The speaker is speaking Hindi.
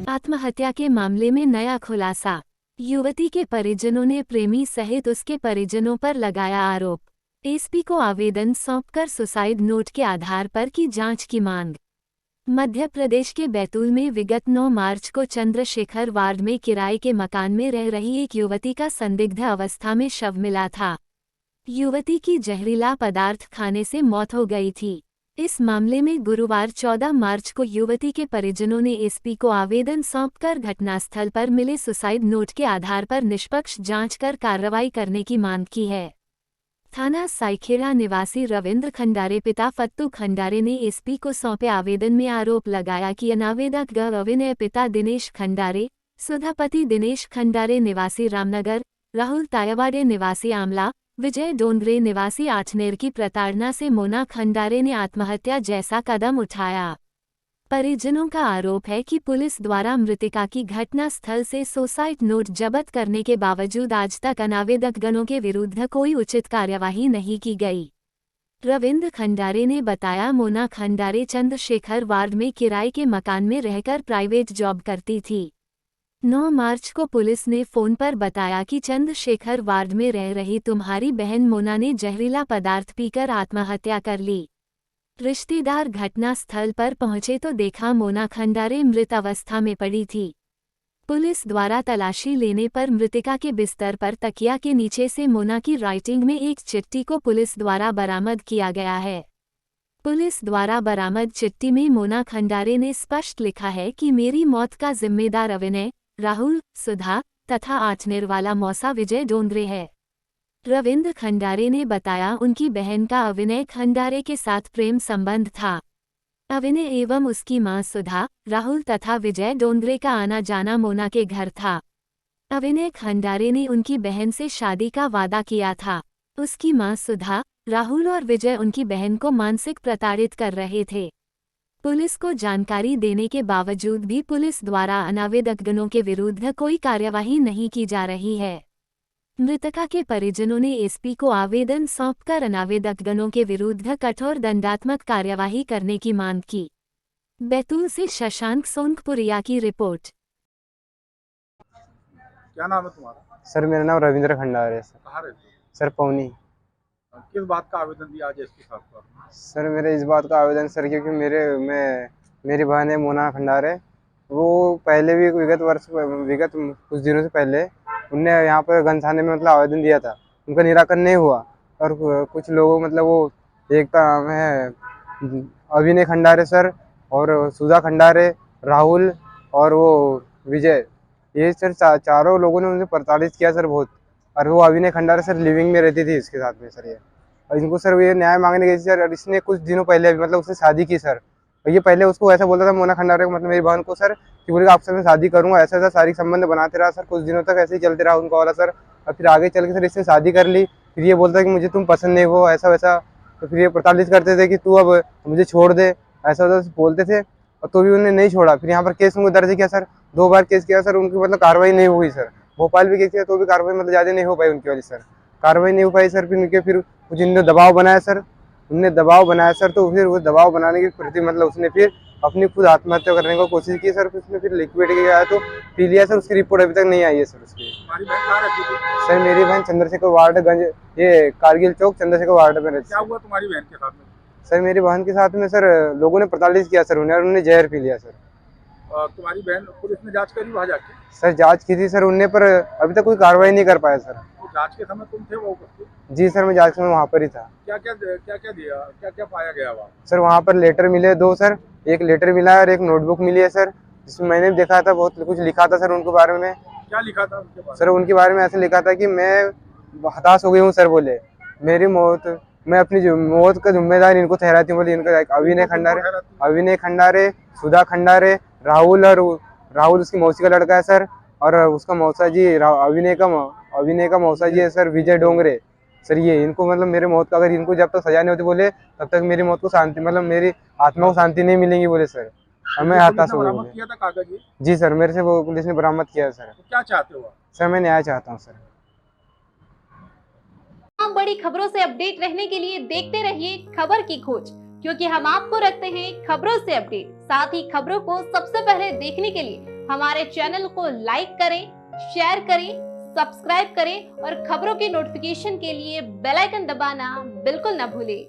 आत्महत्या के मामले में नया खुलासा। युवती के परिजनों ने प्रेमी सहित उसके परिजनों पर लगाया आरोप। एसपी को आवेदन सौंपकर सुसाइड नोट के आधार पर की जांच की मांग। मध्य प्रदेश के बैतूल में विगत 9 मार्च को चंद्रशेखर वार्ड में किराए के मकान में रह रही एक युवती का संदिग्ध अवस्था में शव मिला था। युवती की जहरीला पदार्थ खाने से मौत हो गई थी। इस मामले में गुरुवार 14 मार्च को युवती के परिजनों ने एसपी को आवेदन सौंपकर घटनास्थल पर मिले सुसाइड नोट के आधार पर निष्पक्ष जांच कर कार्रवाई करने की मांग की है। थाना साइखेड़ा निवासी रविंद्र खंडारे पिता फत्तू खंडारे ने एसपी को सौंपे आवेदन में आरोप लगाया कि अनावेदक अविनय पिता दिनेश खंडारे, सुधापति दिनेश खंडारे निवासी रामनगर, राहुल तायवाड़े निवासी आमला, विजय डोंगरे निवासी आठनेर की प्रताड़ना से मोना खंडारे ने आत्महत्या जैसा कदम उठाया। परिजनों का आरोप है कि पुलिस द्वारा मृतिका की घटना स्थल से सुसाइड नोट जब्त करने के बावजूद आज तक अनावेदक गणों के विरुद्ध कोई उचित कार्यवाही नहीं की गई। रविंद्र खंडारे ने बताया, मोना खंडारे चंद्रशेखर वार्ड में किराए के मकान में रहकर प्राइवेट जॉब करती थी। 9 मार्च को पुलिस ने फोन पर बताया कि चंद्रशेखर वार्ड में रह रही तुम्हारी बहन मोना ने जहरीला पदार्थ पीकर आत्महत्या कर ली। रिश्तेदार घटना स्थल पर पहुंचे तो देखा मोना खंडारे मृत अवस्था में पड़ी थी। पुलिस द्वारा तलाशी लेने पर मृतिका के बिस्तर पर तकिया के नीचे से मोना की राइटिंग में एक चिट्ठी को पुलिस द्वारा बरामद किया गया है। पुलिस द्वारा बरामद चिट्ठी में मोना खंडारे ने स्पष्ट लिखा है कि मेरी मौत का जिम्मेदार अविनय, राहुल, सुधा तथा आठनेर वाला मौसा विजय डोंगरे है। रविंद्र खंडारे ने बताया, उनकी बहन का अविनय खंडारे के साथ प्रेम संबंध था। अविनय एवं उसकी मां सुधा, राहुल तथा विजय डोंगरे का आना जाना मोना के घर था। अविनय खंडारे ने उनकी बहन से शादी का वादा किया था। उसकी मां सुधा, राहुल और विजय उनकी बहन को मानसिक प्रताड़ित कर रहे थे। पुलिस को जानकारी देने के बावजूद भी पुलिस द्वारा अनावेदक गणों के विरुद्ध कोई कार्यवाही नहीं की जा रही है। मृतका के परिजनों ने एसपी को आवेदन सौंपकर अनावेदक गणों के विरुद्ध कठोर दंडात्मक कार्यवाही करने की मांग की। बैतूल से शशांक सोनकपुरिया की रिपोर्ट। क्या नाम है तुम्हारा? सर मेरा नाम रविंद्र खंडारे है। सर कहाँ रहते हो? सर पौनी। किस बात का आवेदन दिया आज एसपी साहब को? सर मेरे इस बात का आवेदन सर क्योंकि मेरी बहन है मोना खंडारे, वो पहले भी विगत कुछ दिनों से पहले उनने यहाँ पर गन थाने में मतलब आवेदन दिया था। उनका निराकरण नहीं हुआ और कुछ लोगों मतलब वो एक का नाम है अविनय खंडारे सर और सुधा खंडारे, राहुल और वो विजय, ये सर चारों लोगों ने उनसे प्रताड़ित किया सर बहुत। और वो अविनय खंडारे सर लिविंग में रहती थी इसके साथ में सर ये। और इनको सर ये न्याय मांगने गई थी सर, और इसने कुछ दिनों पहले मतलब उससे शादी की सर। और ये पहले उसको ऐसा बोलता था मोना खंडारे को, मतलब मेरी बहन को सर, कि बोले आपसे मैं शादी करूंगा, ऐसा ऐसा शारीरिक संबंध बनाते रहा सर। कुछ दिनों तक ऐसे ही चलते रहा उनका वाला सर। और फिर आगे चल के सर इससे शादी कर ली। फिर ये बोलता कि मुझे तुम पसंद नहीं हो, ऐसा वैसा। तो फिर ये प्रताड़ित करते थे कि तू अब मुझे छोड़ दे, ऐसा वैसा बोलते थे। और तो भी उन्होंने नहीं छोड़ा। फिर यहाँ पर केस उनको दर्ज किया सर, 2 बार केस किया सर, उनकी मतलब कार्रवाई नहीं हुई सर। भोपाल भी केस किया तो भी कार्रवाई मतलब ज़्यादा नहीं हो पाई उनकी वजह सर, कार्रवाई नहीं हो पाई सर। फिर उनके फिर कुछ इन्होंने दबाव बनाया सर, उनने दबाव बनाया सर। तो फिर वो दबाव बनाने के प्रति मतलब उसने फिर अपनी खुद आत्महत्या करने की कोशिश की सर। उसने फिर लिक्विड गया तो पी लिया सर। उसकी रिपोर्ट अभी तक नहीं आई है सर उसकी। सर मेरी बहन चंद्रशेखर वार्डगंज, ये कारगिल चौक चंद्रशेखर वार्ड में रहती। क्या हुआ तुम्हारी बहन के साथ में? सर मेरी बहन के साथ में सर लोगों ने प्रताड़ित किया सर उन्हें, और उन्होंने जहर पी लिया सर। तुम्हारी बहन, पुलिस ने जांच करी वहाँ जाके? सर जांच की थी सर उनने, पर अभी तक कोई कार्रवाई नहीं कर पाया सर। तो जांच के समय तुम थे वो? जी सर मैं जांच में वहाँ पर ही था। क्या क्या दिया, क्या क्या पाया गया वहाँ? सर वहाँ पर लेटर मिले 2 सर, एक लेटर मिला है और एक नोटबुक मिली है सर, जिसमें मैंने देखा था बहुत कुछ लिखा था सर उनके बारे में। क्या लिखा था उनके बारे में? सर उनके बारे में ऐसे लिखा था कि मैं हताश हो गई हूँ सर, बोले मेरी मौत, मैं अपनी मौत का जिम्मेदार इनको ठहराती हूँ बोले। इनका अविनय खंडारे, सुधा खंडारे, राहुल, और राहुल उसकी मौसी का लड़का है सर, और उसका मौसा जी अविनय का मौसा जी है सर विजय डोंगरे सर। ये इनको मतलब मेरे मौत का, अगर इनको जब तक सजा नहीं होती बोले तब तक मेरी मौत को शांति, मतलब मेरी आत्मा को शांति नहीं मिलेगी बोले सर। हमें हताश हो गए। जी सर मेरे से वो पुलिस ने बरामद किया है सर। तो क्या चाहते हो सर मैं न्याय चाहता हूँ सर। तमाम बड़ी खबरों से अपडेट रहने के लिए देखते रहिए खबर की खोज, क्योंकि हम आपको रखते हैं खबरों से अपडेट। साथ ही खबरों को सबसे पहले देखने के लिए हमारे चैनल को लाइक करें, शेयर करें, सब्सक्राइब करें और खबरों की नोटिफिकेशन के लिए बेल आइकन दबाना बिल्कुल न भूलें।